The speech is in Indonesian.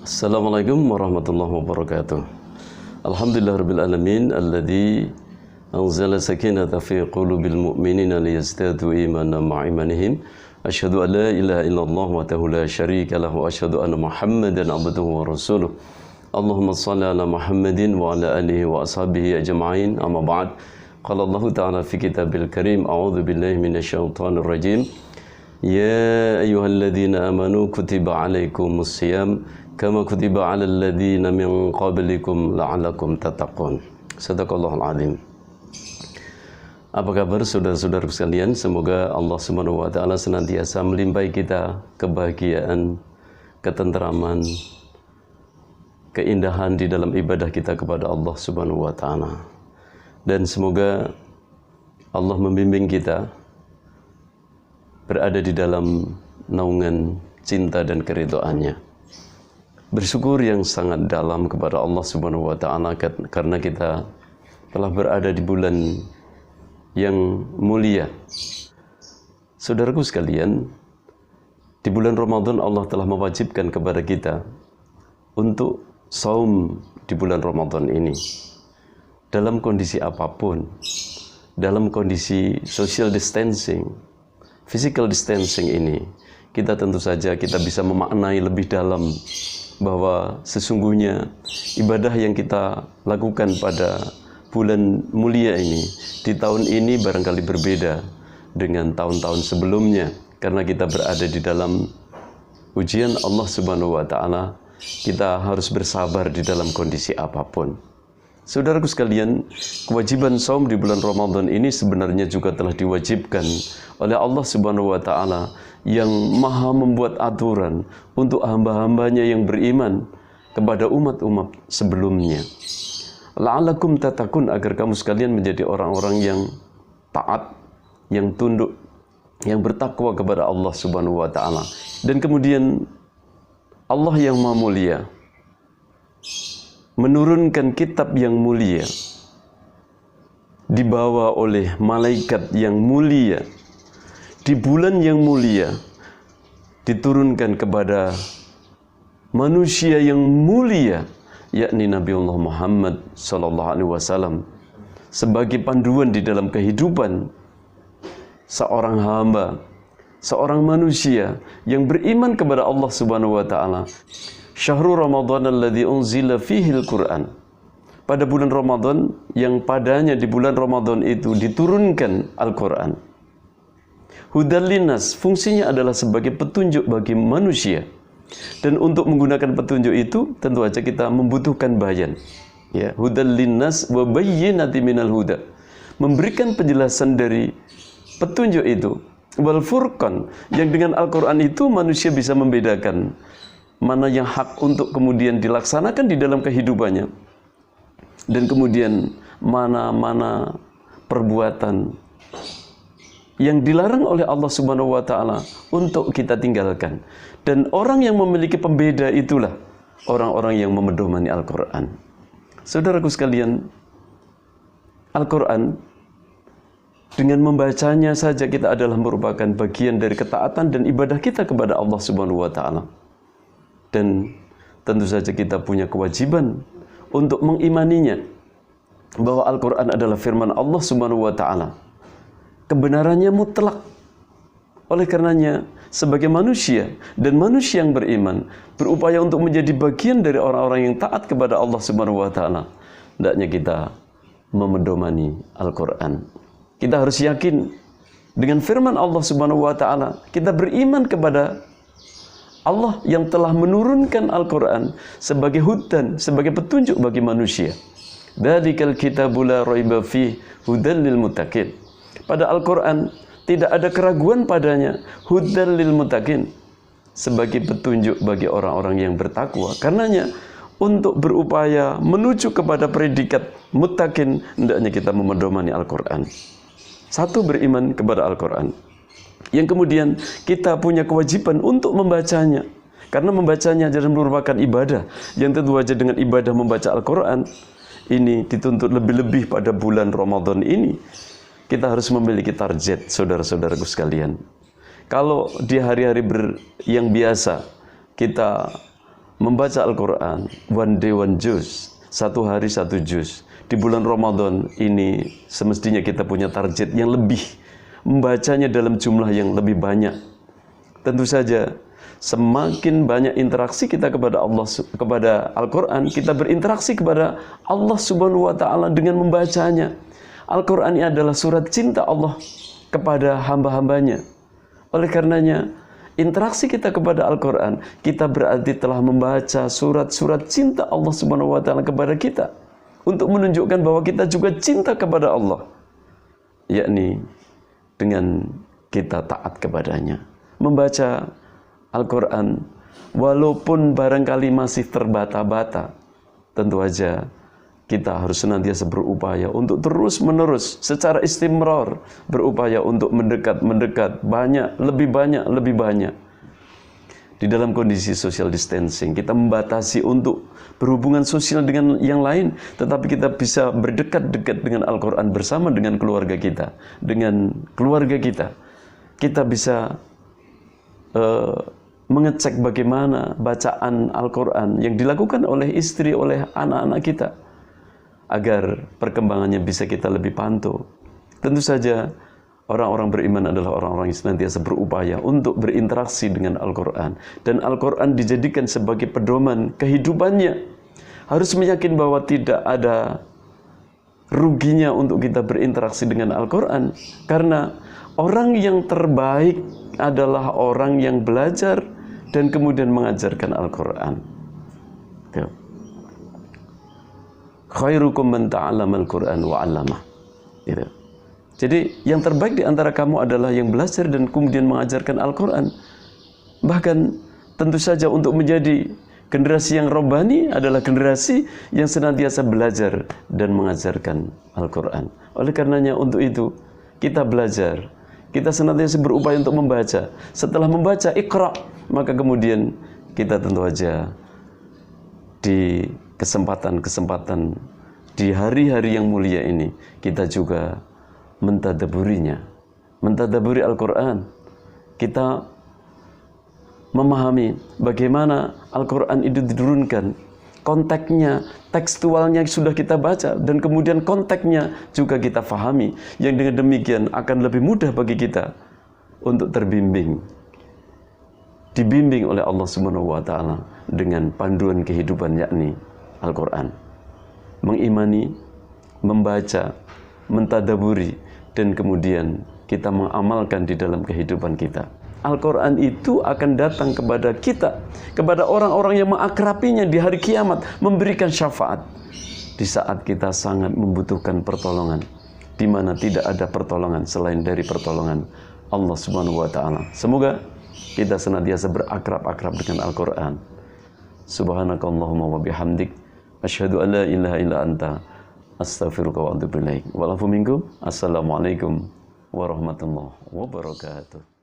Assalamualaikum warahmatullahi wabarakatuh. Alhamdulillahirabbil alamin alladzi anzala sakinata fi qulubil mu'minina liyazdadu imanan ma'a imanihim. Asyhadu an la ilaha illallah wahdahu la syarika lahu wa asyhadu anna Muhammadan abduhu wa rasuluh. Allahumma shalli ala Muhammadin wa ala alihi wa ashabihi ajma'in. Amma ba'd. Qala Allah ta'ala fi kitabil karim, a'udzu billahi minasyaitonir rajim. Ya ayyuhalladzina amanu kutiba alaikumus shiyam kama kutiba 'alal ladzina min qablikum la'allakum tattaqun. Shadaqallahul azim. Apa kabar saudara-saudara sekalian? Semoga Allah Subhanahu wa taala senantiasa melimpahi kita kebahagiaan, ketenteraman, keindahan di dalam ibadah kita kepada Allah Subhanahu wa taala. Dan semoga Allah membimbing kita berada di dalam naungan cinta dan keridhaannya. Bersyukur yang sangat dalam kepada Allah Subhanahu wa taala karena kita telah berada di bulan yang mulia. Saudaraku sekalian, di bulan Ramadan Allah telah mewajibkan kepada kita untuk saum di bulan Ramadan ini. Dalam kondisi apapun, dalam kondisi social distancing, physical distancing ini, kita tentu saja kita bisa memaknai lebih dalam bahwa sesungguhnya ibadah yang kita lakukan pada bulan mulia ini, di tahun ini barangkali berbeda dengan tahun-tahun sebelumnya, karena kita berada di dalam ujian Allah Subhanahu wa taala. Kita harus bersabar di dalam kondisi apapun. Saudaraku sekalian, kewajiban saum di bulan Ramadan ini sebenarnya juga telah diwajibkan oleh Allah Subhanahu wa taala yang maha membuat aturan untuk hamba-hambanya yang beriman kepada umat-umat sebelumnya. La'allakum tattaqun, agar kamu sekalian menjadi orang-orang yang taat, yang tunduk, yang bertakwa kepada Allah Subhanahu wa taala. Dan kemudian Allah yang Maha Mulia menurunkan kitab yang mulia, dibawa oleh malaikat yang mulia, di bulan yang mulia, diturunkan kepada manusia yang mulia, yakni Nabiullah Muhammad sallallahu alaihi wasallam, sebagai panduan di dalam kehidupan seorang hamba, seorang manusia yang beriman kepada Allah Subhanahu wa taala. Syahrul Ramadan alladzi unzila fihi al-Qur'an. Pada bulan Ramadan yang padanya di bulan Ramadan itu diturunkan Al-Qur'an. Hudal linnas, fungsinya adalah sebagai petunjuk bagi manusia. Dan untuk menggunakan petunjuk itu tentu saja kita membutuhkan bayan. Ya, hudal linnas wa bayyinatin minal huda. Memberikan penjelasan dari petunjuk itu. Wal furqan, yang dengan Al-Qur'an itu manusia bisa membedakan mana yang hak untuk kemudian dilaksanakan di dalam kehidupannya, dan kemudian mana-mana perbuatan yang dilarang oleh Allah Subhanahu wa taala untuk kita tinggalkan. Dan orang yang memiliki pembeda itulah orang-orang yang memedomani Al-Qur'an. Saudaraku sekalian, Al-Qur'an dengan membacanya saja kita adalah merupakan bagian dari ketaatan dan ibadah kita kepada Allah Subhanahu wa taala. Dan tentu saja kita punya kewajiban untuk mengimaninya, bahwa Al-Quran adalah firman Allah Subhanahu wa ta'ala. Kebenarannya mutlak. Oleh karenanya, sebagai manusia dan manusia yang beriman, berupaya untuk menjadi bagian dari orang-orang yang taat kepada Allah Subhanahu wa ta'ala, hendaknya kita memedomani Al-Quran. Kita harus yakin dengan firman Allah Subhanahu wa ta'ala. Kita beriman kepada Allah yang telah menurunkan Al-Quran sebagai hudan, sebagai petunjuk bagi manusia. Dzalikal kitabu la raiba fihi hudal lil muttaqin. Pada Al-Quran tidak ada keraguan padanya, hudal lil muttaqin, sebagai petunjuk bagi orang-orang yang bertakwa. Karenanya untuk berupaya menuju kepada predikat muttaqin, hendaknya kita memedomani Al-Quran. Satu, beriman kepada Al-Quran. Yang kemudian kita punya kewajiban untuk membacanya, karena membacanya adalah merupakan ibadah yang tentu saja dengan ibadah membaca Al-Quran ini dituntut lebih-lebih pada bulan Ramadan ini. Kita harus memiliki target, saudara-saudaraku sekalian. Kalau di hari-hari yang biasa kita membaca Al-Quran, one day one juz, satu hari satu juz. Di bulan Ramadan ini semestinya kita punya target yang lebih, membacanya dalam jumlah yang lebih banyak. Tentu saja semakin banyak interaksi kita kepada Allah, kepada Al-Quran, kita berinteraksi kepada Allah Subhanahu wa Ta'ala dengan membacanya. Al-Quran ini adalah surat cinta Allah kepada hamba-hambanya. Oleh karenanya, interaksi kita kepada Al-Quran, kita berarti telah membaca surat-surat cinta Allah Subhanahu wa Ta'ala kepada kita, untuk menunjukkan bahwa kita juga cinta kepada Allah, yakni dengan kita taat kepadanya. Membaca Al-Quran walaupun barangkali masih terbata-bata, tentu saja kita harus senantiasa berupaya untuk terus-menerus secara istimrar berupaya untuk mendekat, lebih banyak. Di dalam kondisi social distancing, kita membatasi untuk berhubungan sosial dengan yang lain, tetapi kita bisa berdekat-dekat dengan Al-Quran bersama dengan keluarga kita. Kita bisa mengecek bagaimana bacaan Al-Quran yang dilakukan oleh istri, oleh anak-anak kita, agar perkembangannya bisa kita lebih pantau. Tentu saja orang-orang beriman adalah orang-orang yang senantiasa berupaya untuk berinteraksi dengan Al-Quran. Dan Al-Quran dijadikan sebagai pedoman kehidupannya. Harus meyakin bahwa tidak ada ruginya untuk kita berinteraksi dengan Al-Quran. Karena orang yang terbaik adalah orang yang belajar dan kemudian mengajarkan Al-Quran. Khairukum man ta'allama al-Quran wa 'allamah. Gitu. Jadi yang terbaik di antara kamu adalah yang belajar dan kemudian mengajarkan Al-Quran. Bahkan tentu saja untuk menjadi generasi yang robbani adalah generasi yang senantiasa belajar dan mengajarkan Al-Quran. Oleh karenanya untuk itu kita belajar, kita senantiasa berupaya untuk membaca. Setelah membaca Iqra, maka kemudian kita tentu saja di kesempatan-kesempatan di hari-hari yang mulia ini kita juga mentadaburi Al-Quran. Kita memahami bagaimana Al-Quran itu diturunkan, konteksnya, tekstualnya sudah kita baca, dan kemudian konteksnya juga kita fahami, yang dengan demikian akan lebih mudah bagi kita untuk dibimbing oleh Allah Subhanahu wa Ta'ala dengan panduan kehidupan, yakni Al-Quran. Mengimani, membaca, mentadaburi, dan kemudian kita mengamalkan di dalam kehidupan kita. Al-Quran itu akan datang kepada kita, kepada orang-orang yang mengakrabinya di hari kiamat, memberikan syafaat di saat kita sangat membutuhkan pertolongan, di mana tidak ada pertolongan selain dari pertolongan Allah Subhanahu wa Ta'ala. Semoga kita senantiasa berakrab-akrab dengan Al-Quran. Subhanakallahumma wa bihamdik, asyhadu an la ilaha illa anta, astaghfiruka wa atubu ilaik. Walafu minkum. Assalamualaikum warahmatullahi wabarakatuh.